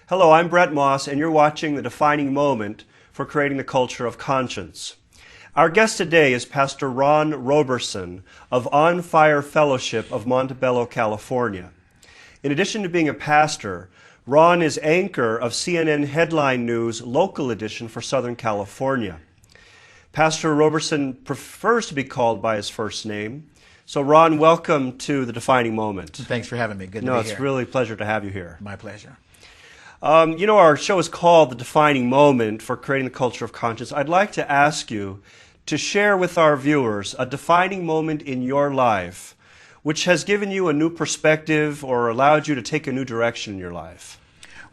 Hello, I'm Bret and you're watching The Defining Moment for Creating the Culture of Conscience. Our guest today is Pastor Ron Roberson of On Fire Fellowship of Montebello, California. In addition to being a pastor, Ron is anchor of CNN Headline News Local Edition for Southern California. Pastor Roberson prefers to be called by his first name. So Ron, welcome to The Defining Moment. Thanks for having me. Good to be No, here. it's really a pleasure to have you here. My pleasure. Our show is called The Defining Moment for Creating the Culture of Conscience. I'd like to ask you to share with our viewers a defining moment in your life which has given you a new perspective or allowed you to take a new direction in your life.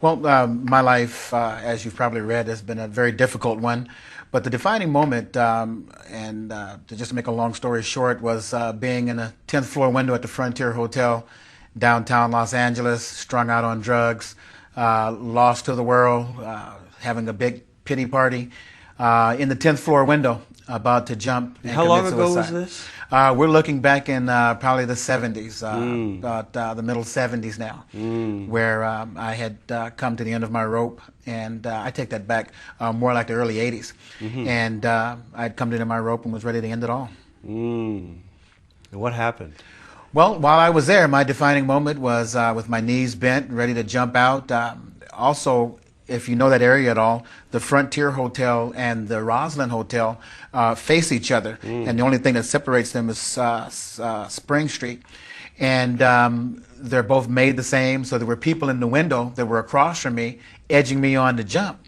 Well, my life, as you've probably read, has been a very difficult one. But the defining moment, to just make a long story short, was being in a 10th floor window at the Frontier Hotel, downtown Los Angeles, strung out on drugs, lost to the world, having a big pity party, in the 10th floor window, about to jump and How long commit ago suicide. was this? We're looking back in probably the 70s, about the middle 70s now, where I had come to the end of my rope, and I take that back, more like the early 80s. And I'd come to the end of my rope and was ready to end it all. And what happened? Well, while I was there, my defining moment was with my knees bent, ready to jump out. Also, if you know that area at all, the Frontier Hotel and the Roslyn Hotel face each other, and the only thing that separates them is Spring Street. And they're both made the same, so there were people in the window that were across from me, edging me on to jump.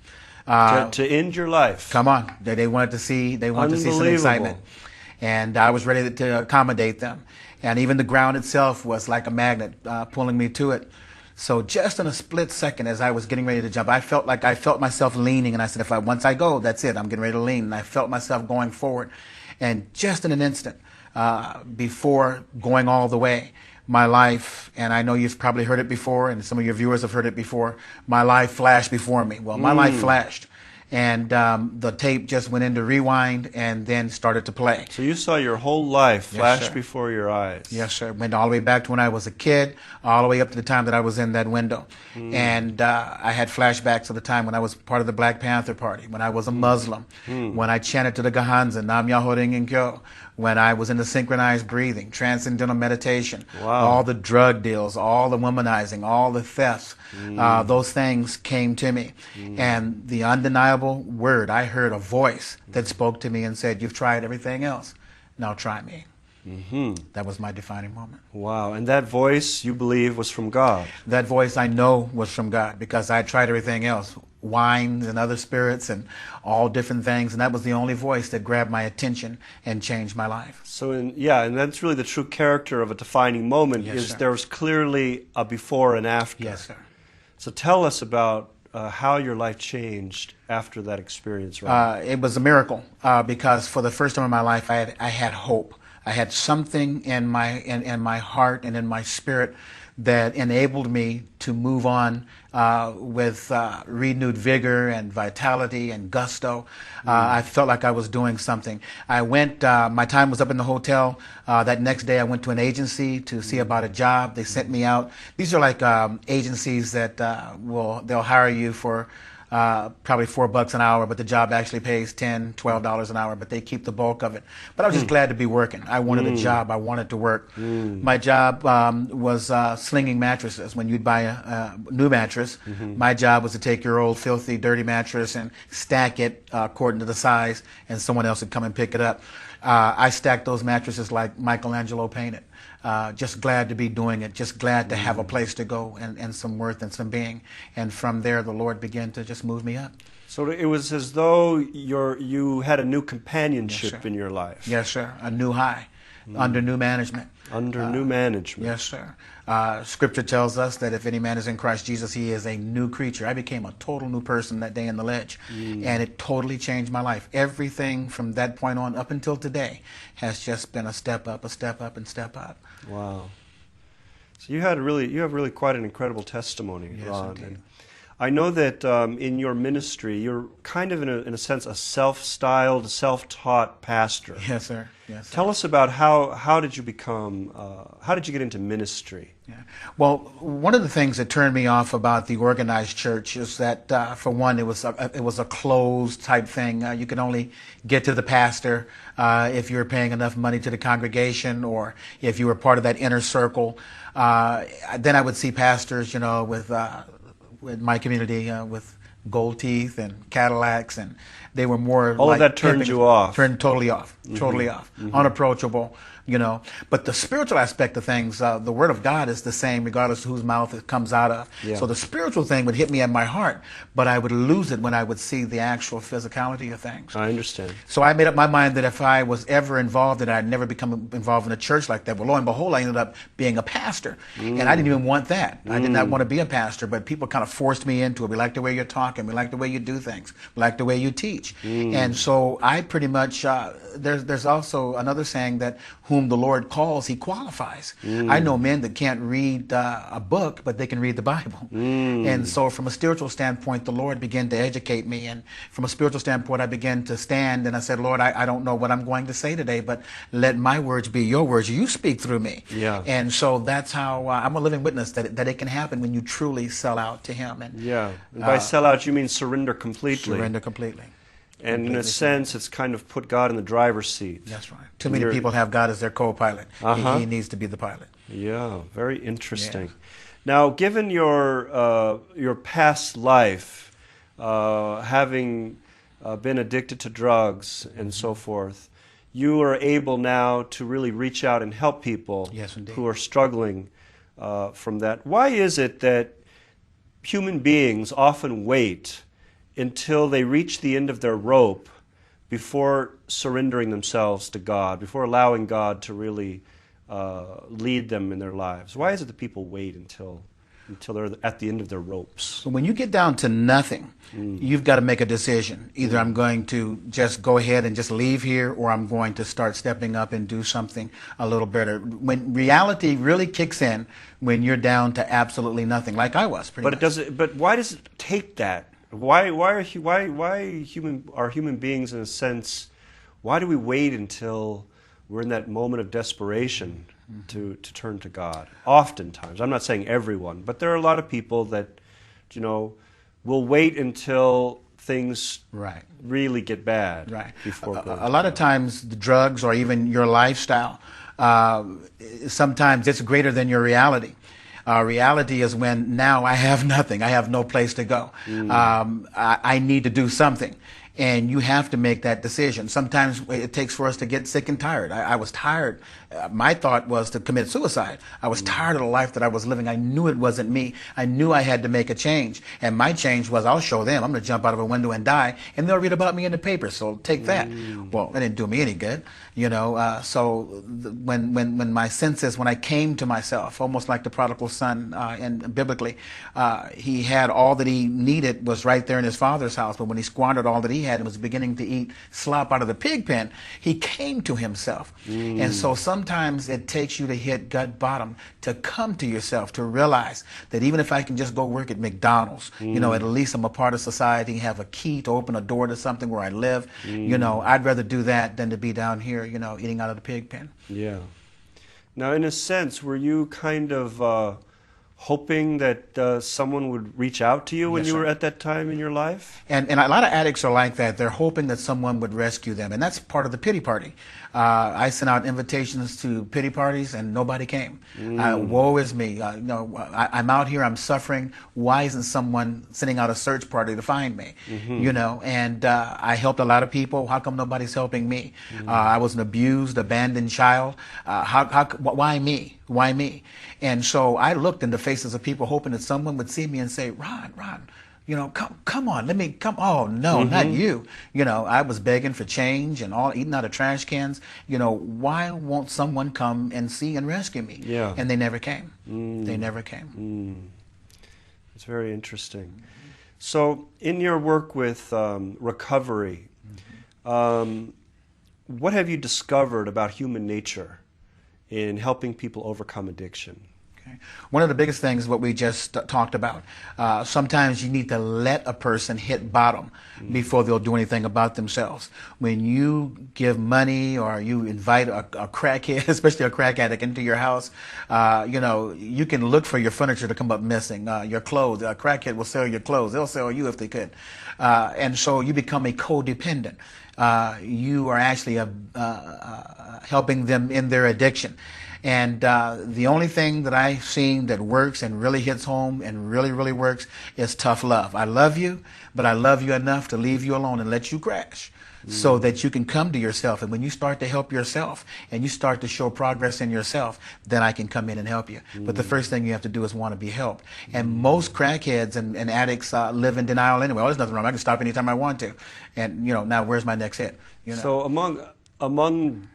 To end your life. Come on, they wanted to see some excitement, and I was ready to accommodate them. And even the ground itself was like a magnet pulling me to it. So just in a split second, as I was getting ready to jump, I felt myself leaning, and I said, once I go, that's it. I'm getting ready to lean. And I felt myself going forward. And just in an instant, before going all the way, my life, and I know you've probably heard it before, and some of your viewers have heard it before, my life flashed before me. Well, my life flashed. And the tape just went into rewind and then started to play. So you saw your whole life flash Yes, sir. before your eyes. Yes, sir. Went all the way back to when I was a kid, all the way up to the time that I was in that window. And I had flashbacks of the time when I was part of the Black Panther Party, when I was a Muslim, when I chanted to the Gahanza, Nam Myoho Renge Kyo, when I was into synchronized breathing, transcendental meditation, all the drug deals, all the womanizing, all the thefts, those things came to me. And the undeniable word, I heard a voice that spoke to me and said, "You've tried everything else, now try me." That was my defining moment. Wow, and that voice, you believe, was from God? That voice I know was from God, because I tried everything else, wines and other spirits and all different things, and that was the only voice that grabbed my attention and changed my life. So, and that's really the true character of a defining moment, Yes, is sir. there's clearly a before and after. Yes, sir. So tell us about how your life changed after that experience, right? It was a miracle, because for the first time in my life, I had hope. I had something in my heart and in my spirit that enabled me to move on with renewed vigor and vitality and gusto. I felt like I was doing something. I went, my time was up in the hotel. That next day I went to an agency to see about a job. They sent me out. These are like agencies that they'll hire you for probably $4 an hour, but the job actually pays $10, $12 an hour, but they keep the bulk of it. But I was just glad to be working. I wanted a job. I wanted to work. My job was slinging mattresses. When you'd buy a new mattress, my job was to take your old, filthy, dirty mattress and stack it according to the size, and someone else would come and pick it up. I stacked those mattresses like Michelangelo painted. Just glad to be doing it, just glad to have a place to go and some worth and some being. And from there, the Lord began to just move me up. So it was as though you had a new companionship in your life. Yes, sir. A new high, under new management. Under new management. Yes, sir. Scripture tells us that if any man is in Christ Jesus, he is a new creature. I became a total new person that day in the ledge, and it totally changed my life. Everything from that point on up until today has just been a step up, and step up. Wow. So you have really quite an incredible testimony, Yes, Ron. indeed. I know that in your ministry, you're kind of, in a sense, a self-styled, self-taught pastor. Yes, sir. Yes, sir. Tell us about how did you become, how did you get into ministry? Yeah. Well, one of the things that turned me off about the organized church is that, for one, it was a closed type thing. You could only get to the pastor if you were paying enough money to the congregation, or if you were part of that inner circle. Then I would see pastors, with my community, with gold teeth and Cadillacs, and they were more All like of that turned you off. Turned totally off, totally off, unapproachable. But the spiritual aspect of things, the Word of God is the same regardless of whose mouth it comes out of. Yeah. So the spiritual thing would hit me in my heart, but I would lose it when I would see the actual physicality of things. I understand. So I made up my mind that if I was ever involved, that I'd never become involved in a church like that. Well, lo and behold, I ended up being a pastor, and I didn't even want that. I did not want to be a pastor, but people kind of forced me into it. We like the way you're talking. We like the way you do things. We like the way you teach. And so I pretty much, there's also another saying that whom the Lord calls, he qualifies. I know men that can't read a book, but they can read the Bible. And so from a spiritual standpoint, the Lord began to educate me. And from a spiritual standpoint, I began to stand and I said, Lord, I don't know what I'm going to say today, but let my words be your words. You speak through me. Yeah. And so that's how I'm a living witness that it can happen when you truly sell out to him. And Yeah. And by sell out, you mean surrender completely. surrender completely. And in a sense, it's kind of put God in the driver's seat. That's right. Too many people have God as their co-pilot. He needs to be the pilot. Yeah, very interesting. Yeah. Now, given your past life, having been addicted to drugs and so forth, you are able now to really reach out and help people Yes, indeed. who are struggling from that. Why is it that human beings often wait until they reach the end of their rope before surrendering themselves to God, before allowing God to really lead them in their lives? Why is it that people wait until they're at the end of their ropes? So when you get down to nothing, you've got to make a decision. Either I'm going to just go ahead and just leave here, or I'm going to start stepping up and do something a little better. When reality really kicks in, when you're down to absolutely nothing, like I was pretty much. But why does it take that? Why are human beings, in a sense, why do we wait until we're in that moment of desperation to turn to God? Oftentimes, I'm not saying everyone, but there are a lot of people that, will wait until things really get bad before going. A lot of times the drugs or even your lifestyle, sometimes it's greater than your reality. Reality is when now I have nothing. I have no place to go. I need to do something. And you have to make that decision. Sometimes it takes for us to get sick and tired. I was tired. My thought was to commit suicide. I was tired of the life that I was living. I knew it wasn't me. I knew I had to make a change. And my change was, I'll show them. I'm going to jump out of a window and die, and they'll read about me in the paper. So take that. Well, that didn't do me any good, when my senses, when I came to myself, almost like the prodigal son, and biblically, he had all that he needed was right there in his father's house. But when he squandered all that he had and was beginning to eat slop out of the pig pen, he came to himself. And so sometimes it takes you to hit gut bottom to come to yourself, to realize that even if I can just go work at McDonald's, at least I'm a part of society, have a key to open a door to something where I live. I'd rather do that than to be down here, eating out of the pig pen. Yeah. Now, in a sense, were you kind of hoping that someone would reach out to you when you were at that time in your life? And a lot of addicts are like that. They're hoping that someone would rescue them, and that's part of the pity party. I sent out invitations to pity parties, and nobody came. Woe is me. I'm out here, I'm suffering. Why isn't someone sending out a search party to find me? And I helped a lot of people. How come nobody's helping me? I was an abused, abandoned child. Why me? Why me? And so I looked in the faces of people hoping that someone would see me and say, Ron, come on, let me come. Oh, no, not you. I was begging for change and all, eating out of trash cans. Why won't someone come and see and rescue me? Yeah. And they never came. They never came. It's very interesting. So in your work with recovery, what have you discovered about human nature in helping people overcome addiction? Okay. Okay. One of the biggest things is what we just talked about. Sometimes you need to let a person hit bottom before they'll do anything about themselves. When you give money or you invite a crackhead, especially a crack addict, into your house, you can look for your furniture to come up missing, your clothes. A crackhead will sell your clothes. They'll sell you if they could. And so you become a codependent. You are actually helping them in their addiction. And the only thing that I've seen that works and really hits home and really, really works is tough love. I love you, but I love you enough to leave you alone and let you crash so that you can come to yourself. And when you start to help yourself and you start to show progress in yourself, then I can come in and help you. But the first thing you have to do is want to be helped. And most crackheads and addicts live in denial anyway. Oh, there's nothing wrong. I can stop anytime I want to. And, now where's my next hit? So among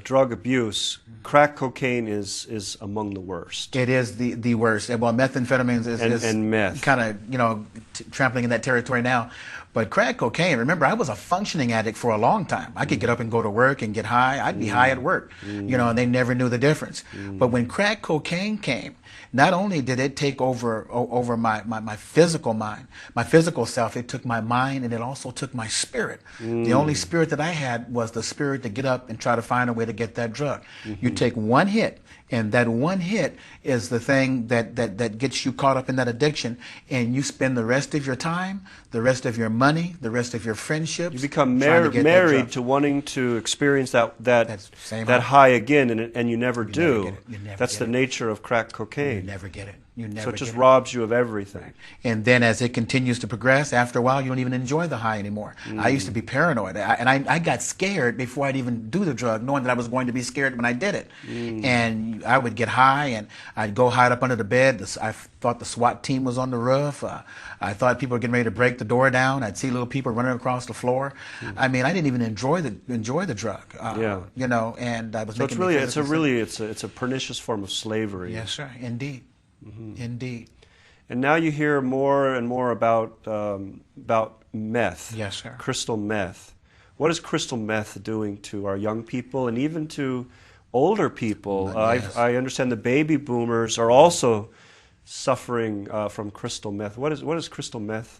drug abuse, crack cocaine is among the worst. It is the worst. Well, methamphetamines is meth. Kind of trampling in that territory now. But crack cocaine, remember, I was a functioning addict for a long time. I could get up and go to work and get high. I'd be high at work, and they never knew the difference. But when crack cocaine came, not only did it take over my physical mind, my physical self, it took my mind and it also took my spirit. The only spirit that I had was the spirit to get up and try to find a way to get that drug. You take one hit, and that one hit is the thing that gets you caught up in that addiction, and you spend the rest of your time, the rest of your money, the rest of your friendships. You become married to wanting to experience that high again, and you never do. That's the nature of crack cocaine. You never get it. So it just robs you of everything. Right. And then as it continues to progress, after a while, you don't even enjoy the high anymore. I used to be paranoid. I got scared before I'd even do the drug, knowing that I was going to be scared when I did it. And I would get high, and I'd go hide up under the bed. I thought the SWAT team was on the roof. I thought people were getting ready to break the door down. I'd see little people running across the floor. I mean, I didn't even enjoy the drug. And I was. So it's a pernicious form of slavery. Yes, sir. Indeed. Indeed. And now you hear more and more about meth. Yes, sir. Crystal meth. What is crystal meth doing to our young people and even to older people? Yes. I understand the baby boomers are also suffering from crystal meth. What is crystal meth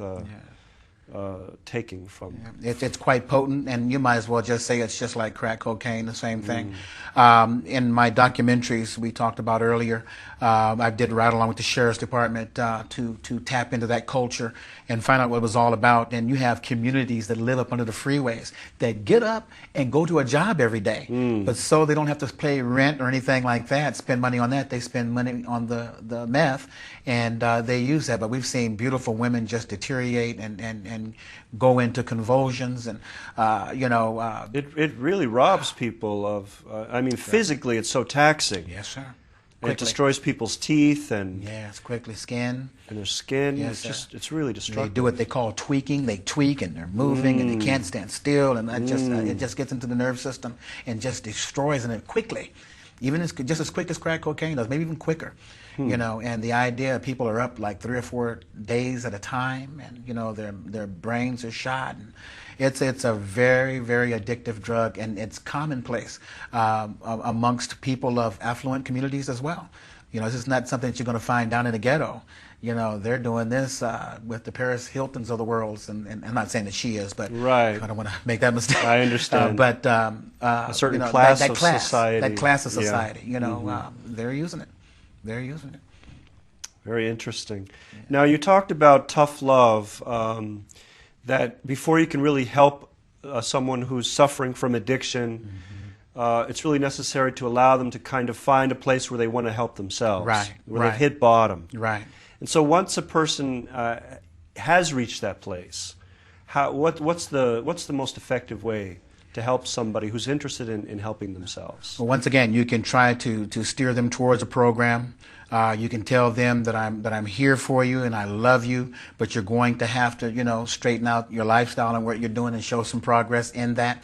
taking from? It's quite potent, and you might as well just say it's just like crack cocaine, the same thing. In my documentaries we talked about earlier, I did ride along with the sheriff's department to tap into that culture and find out what it was all about. And you have communities that live up under the freeways that get up and go to a job every day, but so they don't have to pay rent or anything like that, spend money on that. They spend money on the meth, and they use that. But we've seen beautiful women just deteriorate and go into convulsions, and it really robs people of. Physically, it's so taxing. Yes, sir. And it destroys people's teeth and quickly skin. And their skin. Yes, it's really destructive. They do what they call tweaking. They tweak and they're moving and they can't stand still, and that it just gets into the nerve system and just destroys it quickly. Even just as quick as crack cocaine does, maybe even quicker. And the idea people are up like 3 or 4 days at a time, and their brains are shot. And it's a very, very addictive drug, and it's commonplace amongst people of affluent communities as well. This is not something that you're going to find down in the ghetto. They're doing this with the Paris Hiltons of the world, and I'm not saying that she is, but right. I don't want to make that mistake. I understand. But a certain class of society. That class of society, they're using it. They're using it. Very interesting. Yeah. Now, you talked about tough love, that before you can really help someone who's suffering from addiction, it's really necessary to allow them to kind of find a place where they want to help themselves, where they've hit bottom. Right. And so once a person has reached that place, what's the most effective way to help somebody who's interested in helping themselves? Well, once again, you can try to steer them towards a program. You can tell them that I'm here for you and I love you, but you're going to have to straighten out your lifestyle and what you're doing and show some progress in that.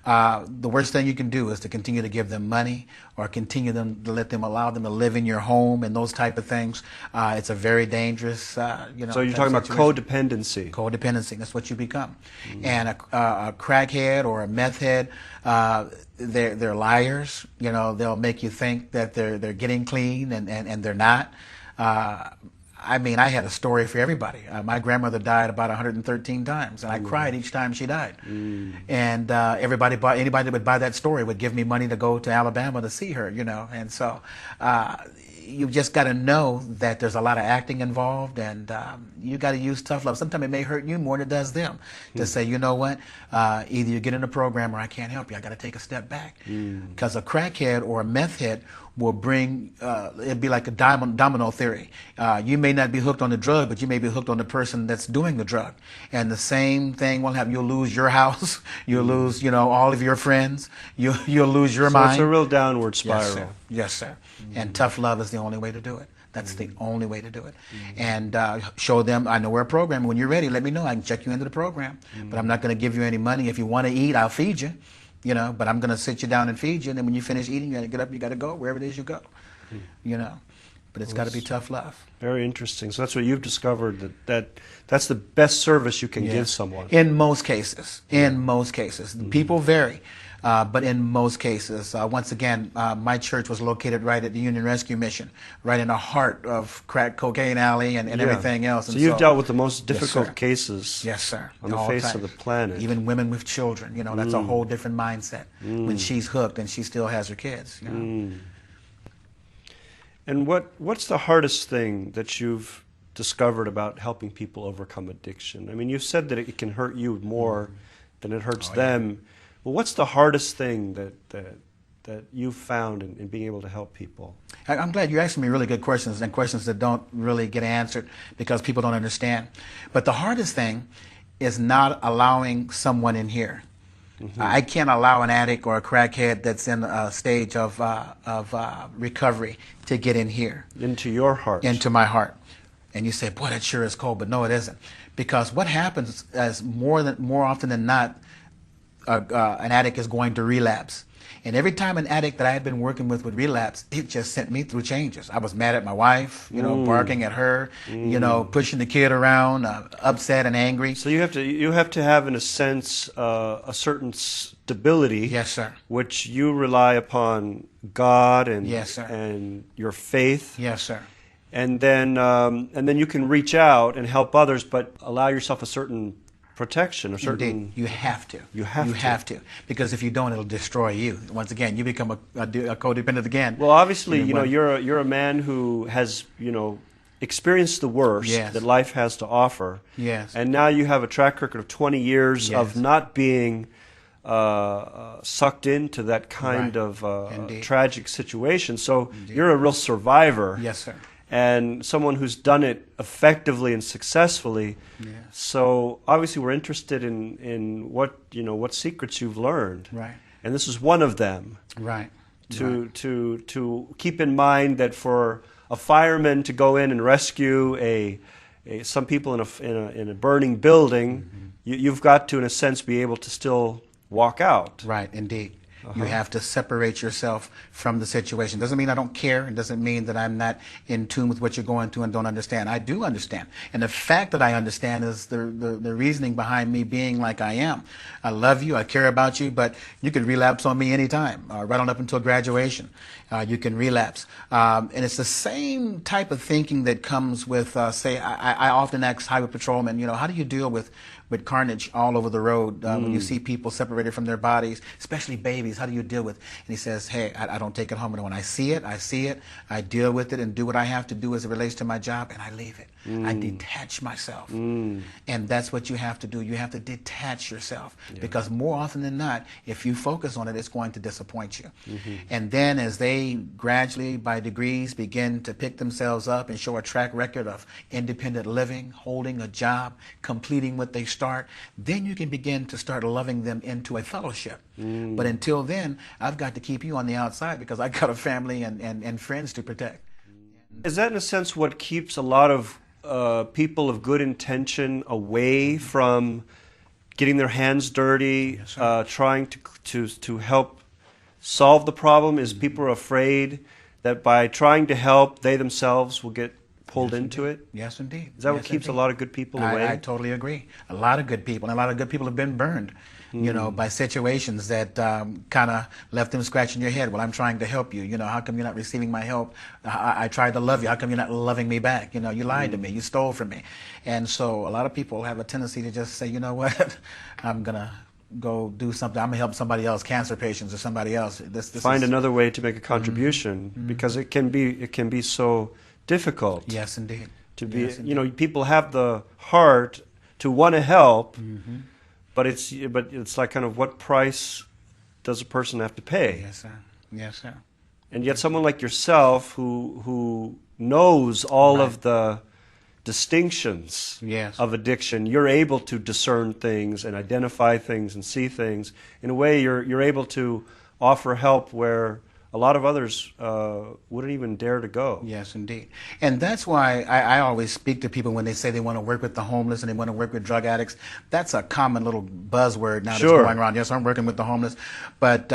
The worst thing you can do is to continue to give them money or continue them to allow them to live in your home and those type of things. It's a very dangerous, So you're talking about codependency. Codependency, that's what you become. And a crackhead or a meth head, they're liars. They'll make you think that they're getting clean and they're not. I mean, I had a story for everybody. My grandmother died about 113 times, and I cried each time she died. And anybody that would buy that story would give me money to go to Alabama to see her, And so you've just got to know that there's a lot of acting involved, and you got to use tough love. Sometimes it may hurt you more than it does them to say, you know what, either you get in a program or I can't help you. I got to take a step back. Because a crackhead or a meth head will bring, it'd be like a domino theory. You may not be hooked on the drug, but you may be hooked on the person that's doing the drug. And the same thing will happen. You'll lose your house. You'll lose, all of your friends. You'll lose your mind. So it's a real downward spiral. Yes, sir. Yes, sir. And tough love is the only way to do it. That's the only way to do it. And show them, I know we're a program. When you're ready, let me know. I can check you into the program. But I'm not going to give you any money. If you want to eat, I'll feed you. But I'm going to sit you down and feed you, and then when you finish eating, you got to get up, you got to go wherever it is you go, But it's got to be tough love. Very interesting. So that's what you've discovered, that's the best service you can give someone. In most cases. People vary. But in most cases, once again, my church was located right at the Union Rescue Mission, right in the heart of crack cocaine alley and everything else. And so you've dealt with the most difficult cases yes, sir. on the face of the planet. Even women with children, that's a whole different mindset when she's hooked and she still has her kids. And what's the hardest thing that you've discovered about helping people overcome addiction? I mean, you've said that it can hurt you more than it hurts them. Well, what's the hardest thing that you've found in being able to help people? I'm glad you're asking me really good questions, and questions that don't really get answered because people don't understand. But the hardest thing is not allowing someone in here. I can't allow an addict or a crackhead that's in a stage of recovery to get in here. Into your heart. Into my heart. And you say, boy, that sure is cold. But no, it isn't. Because what happens is more often than not, an addict is going to relapse. And every time an addict that I had been working with would relapse, it just sent me through changes. I was mad at my wife, barking at her, pushing the kid around, upset and angry. So you have to have, in a sense, a certain stability. Yes, sir. Which you rely upon God and yes, sir. And your faith. Yes, sir. And then you can reach out and help others, but allow yourself a certain protection, a certain... Indeed. You have to. You have to. Because if you don't, it'll destroy you. Once again, you become a codependent again. Well, obviously, you're a man who has, experienced the worst that life has to offer. Yes. And now you have a track record of 20 years of not being sucked into that kind of tragic situation. So you're a real survivor. Yes, sir. And someone who's done it effectively and successfully. Yeah. So obviously we're interested in what secrets you've learned. Right. And this is one of them. Right. To keep in mind that for a fireman to go in and rescue some people in a burning building, you've got to, in a sense, be able to still walk out. Right. Indeed. You have to separate yourself from the situation. Doesn't mean I don't care. It doesn't mean that I'm not in tune with what you're going through and don't understand. I do understand. And the fact that I understand is the reasoning behind me being like I am. I love you. I care about you. But you could relapse on me anytime, right on up until graduation. You can relapse. And it's the same type of thinking that comes with, say, I often ask highway patrolmen, how do you deal with carnage all over the road when you see people separated from their bodies, especially babies? How do you deal with? And he says, hey, I don't take it home. And when I see it, I deal with it and do what I have to do as it relates to my job, and I leave it. I detach myself. And that's what you have to do. You have to detach yourself because more often than not, if you focus on it, it's going to disappoint you. And then as they gradually, by degrees, begin to pick themselves up and show a track record of independent living, holding a job, completing what they start, then you can begin to start loving them into a fellowship. But until then, I've got to keep you on the outside because I've got a family and friends to protect. Is that, in a sense, what keeps a lot of people of good intention away from getting their hands dirty, Yes, sir. trying to help solve the problem? Is people are afraid that by trying to help, they themselves will get pulled Yes, into indeed. it? Yes, indeed. Is that what Yes, keeps a indeed. lot of good people away? I totally agree. A lot of good people, and a lot of good people have been burned, by situations that kind of left them scratching your head. Well, I'm trying to help you. How come you're not receiving my help? I tried to love you. How come you're not loving me back? You lied to me. You stole from me. And so a lot of people have a tendency to just say, you know what, I'm going to go do something. I'm going to help somebody else, cancer patients or somebody else. This Find is, another way to make a contribution because it can be so difficult. Yes, indeed. To be, Yes, indeed. people have the heart to want to help, but it's like kind of what price does a person have to pay? Yes, sir. Yes, sir. And yet someone like yourself who knows all of the distinctions Yes. of addiction, you're able to discern things and identify things and see things. In a way, you're able to offer help where a lot of others wouldn't even dare to go. Yes, indeed. And that's why I always speak to people when they say they want to work with the homeless and they want to work with drug addicts. That's a common little buzzword now Sure. that's going around. Yes, I'm working with the homeless. But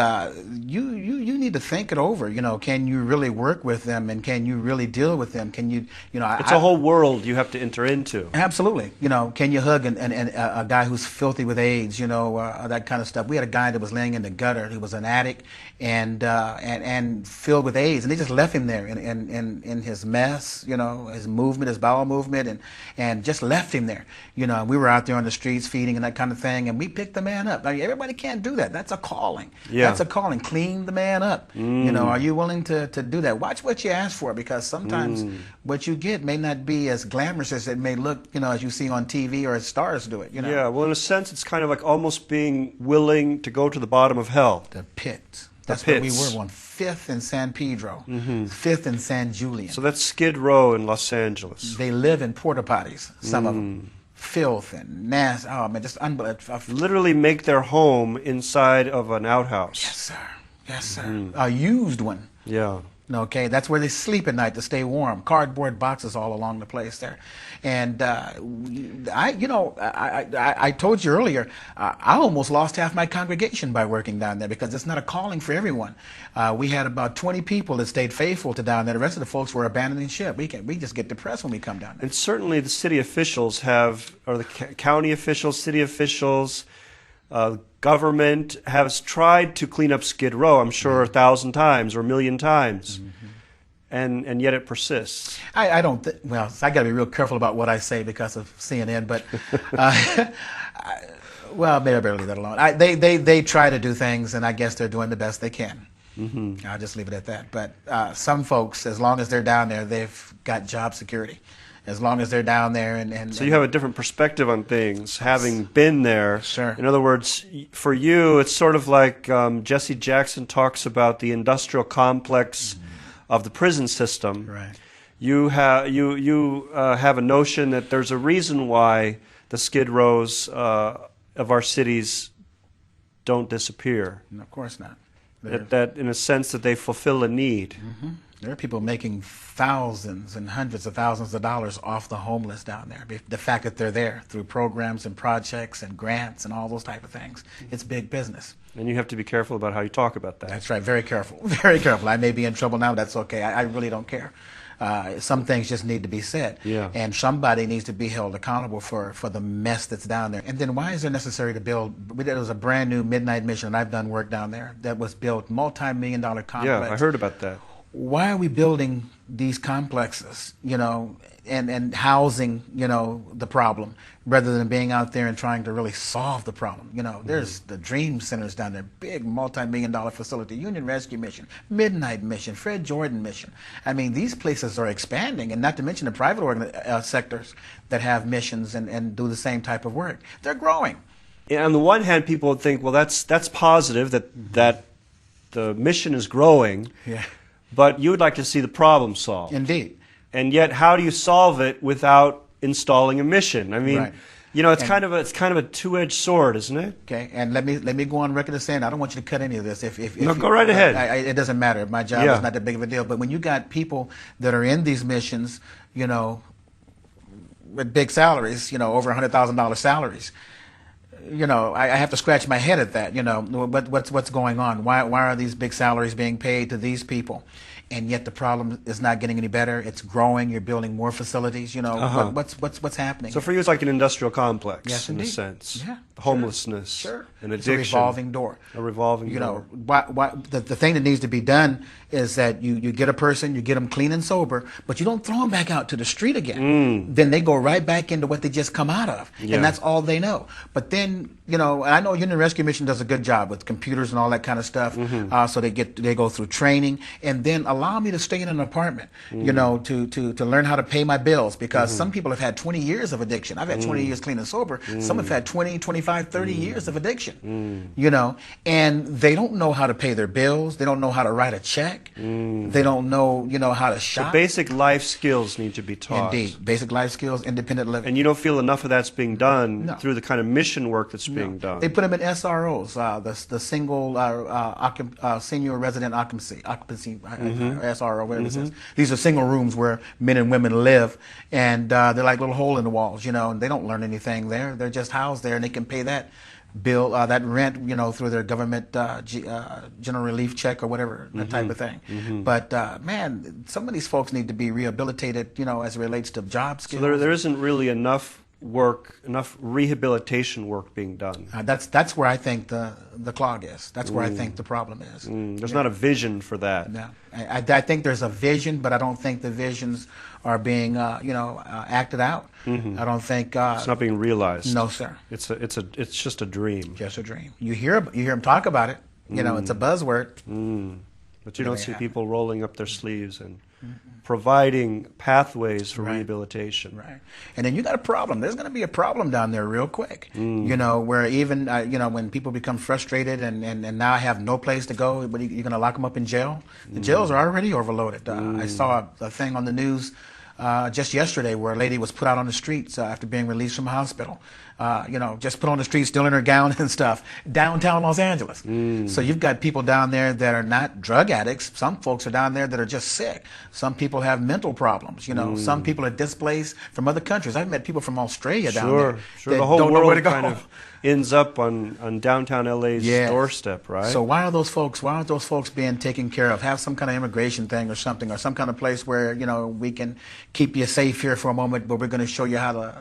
you need to think it over. Can you really work with them, and can you really deal with them? Can you, It's a whole world you have to enter into. Absolutely. Can you hug a guy who's filthy with AIDS, that kind of stuff. We had a guy that was laying in the gutter. He was an addict and filled with AIDS, and they just left him there in his mess, his movement, his bowel movement, and just left him there. We were out there on the streets feeding and that kind of thing, and we picked the man up. I mean, everybody can't do that. That's a calling. Yeah. That's a calling. Clean the man up. Are you willing to do that? Watch what you ask for, because sometimes what you get may not be as glamorous as it may look, as you see on TV or as stars do it. Yeah, well, in a sense, it's kind of like almost being willing to go to the bottom of hell. The pits. That's where we were on 5th and San Pedro, 5th and San Julian. So that's Skid Row in Los Angeles. They live in porta potties, some of them. Filth and nasty. Oh, man, just unbelievable. Literally make their home inside of an outhouse. Yes, sir. Yes, sir. A used one. Yeah. Okay, that's where they sleep at night to stay warm. Cardboard boxes all along the place there. And I told you earlier, I almost lost half my congregation by working down there, because it's not a calling for everyone. We had about 20 people that stayed faithful to down there. The rest of the folks were abandoning ship. We just get depressed when we come down there. And certainly the city officials or the county officials, city officials, government has tried to clean up Skid Row, I'm sure, 1,000 times or 1,000,000 times. And yet it persists. I don't well, I got to be real careful about what I say because of CNN, but well, maybe I better leave that alone. They try to do things, and I guess they're doing the best they can. I'll just leave it at that. But some folks, as long as they're down there, they've got job security. As long as they're down there, and so you have a different perspective on things, having been there. Sure. In other words, for you, it's sort of like Jesse Jackson talks about the industrial complex of the prison system. Right. You have have a notion that there's a reason why the Skid Rows of our cities don't disappear. No, of course not. That in a sense that they fulfill a need. There are people making thousands and hundreds of thousands of dollars off the homeless down there. The fact that they're there through programs and projects and grants and all those type of things. It's big business. And you have to be careful about how you talk about that. That's right. Very careful. Very careful. I may be in trouble now, but that's okay. I really don't care. Some things just need to be said. Yeah. And somebody needs to be held accountable for the mess that's down there. And then why is it necessary to build? There was a brand new Midnight Mission, and I've done work down there, that was built, multi-million-dollar complex. Yeah, I heard about that. Why are we building these complexes, and housing, the problem, rather than being out there and trying to really solve the problem? There's the Dream Centers down there, big multi-million-dollar facility, Union Rescue Mission, Midnight Mission, Fred Jordan Mission. I mean, these places are expanding, and not to mention the private sectors that have missions and do the same type of work. They're growing. Yeah, on the one hand, people would think, well, that's positive that the mission is growing. Yeah. But you would like to see the problem solved. Indeed. And yet, how do you solve it without installing a mission? I mean, Right. It's kind of a two-edged sword, isn't it? Okay, and let me go on record as saying, I don't want you to cut any of this. No, go right ahead. It doesn't matter. My job is not that big of a deal. But when you got people that are in these missions, with big salaries, over $100,000 salaries, I have to scratch my head at that. What's going on? Why are these big salaries being paid to these people, and yet the problem is not getting any better? It's growing. You're building more facilities. What's happening? So for you, it's like an industrial complex, Yes, in indeed. a sense. Yeah, Homelessness, sure. and It's addiction. a revolving door. A revolving door. The thing that needs to be done is that you get a person, you get them clean and sober, but you don't throw them back out to the street again. Then they go right back into what they just come out of, Yeah. and that's all they know. But then, I know Union Rescue Mission does a good job with computers and all that kind of stuff. So they go through training, and then allow me to stay in an apartment, to learn how to pay my bills, because some people have had 20 years of addiction. I've had 20 years clean and sober. Some have had 20, 25, 30 years of addiction, and they don't know how to pay their bills. They don't know how to write a check. They don't know, how to shop. The basic life skills need to be taught. Indeed. Basic life skills, independent living. And you don't feel enough of that's being done No. through the kind of mission work that's being done. They put them in SROs, the single senior resident occupancy SRO, whatever it is. These are single rooms where men and women live, and they're like little hole in the walls, and they don't learn anything there. They're just housed there, and they can pay that bill, that rent, through their government general relief check or whatever, that type of thing. But man, some of these folks need to be rehabilitated, as it relates to job skills. So there isn't really enough rehabilitation work being done. That's where I think the clog is. That's where I think the problem is. There's not a vision for that. No, I think there's a vision, but I don't think the visions are being, acted out. I don't think It's not being realized. No, sir. It's just a dream. Just a dream. You hear them talk about it. It's a buzzword. But you don't see people rolling up their sleeves and providing pathways for Right. rehabilitation. Right. And then you got a problem. There's going to be a problem down there real quick. Where even, when people become frustrated and now have no place to go, but you're going to lock them up in jail. The jails are already overloaded. I saw a thing on the news just yesterday where a lady was put out on the streets after being released from a hospital. Just put on the streets, still in her gown and stuff, downtown Los Angeles. So you've got people down there that are not drug addicts. Some folks are down there that are just sick. Some people have mental problems. Some people are displaced from other countries. I've met people from Australia down there. Sure. That The whole don't know where to world go. kind of ends up on downtown LA's Yes. doorstep, right? So why aren't those folks being taken care of? Have some kind of immigration thing or something, or some kind of place where we can keep you safe here for a moment, but we're going to show you how to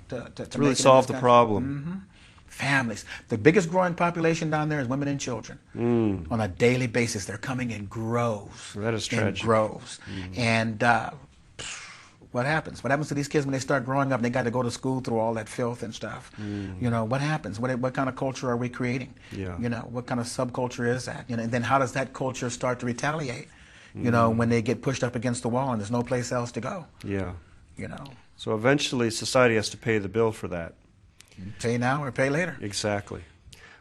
to really make it in solve this the country. problem. Families. The biggest growing population down there is women and children. On a daily basis, they're coming in groves. That is in tragic. groves. And what happens? What happens to these kids when they start growing up and they got to go to school through all that filth and stuff? What happens? What kind of culture are we creating? Yeah. What kind of subculture is that? And then how does that culture start to retaliate? When they get pushed up against the wall and there's no place else to go. Yeah. You know, So eventually society has to pay the bill for that. pay now or pay later. Exactly.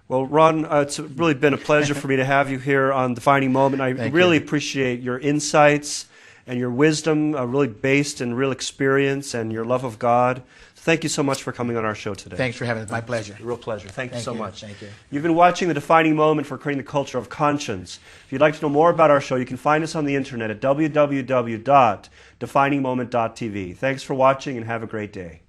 Well, Ron, it's really been a pleasure for me to have you here on Defining Moment. I Thank really you. appreciate your insights and your wisdom, really based in real experience and your love of God. Thank you so much for coming on our show today. Thanks for having us. My pleasure. A real pleasure. Thank you so much. Thank you. You've been watching The Defining Moment for creating the culture of conscience. If you'd like to know more about our show, you can find us on the internet at www.definingmoment.tv. Thanks for watching and have a great day.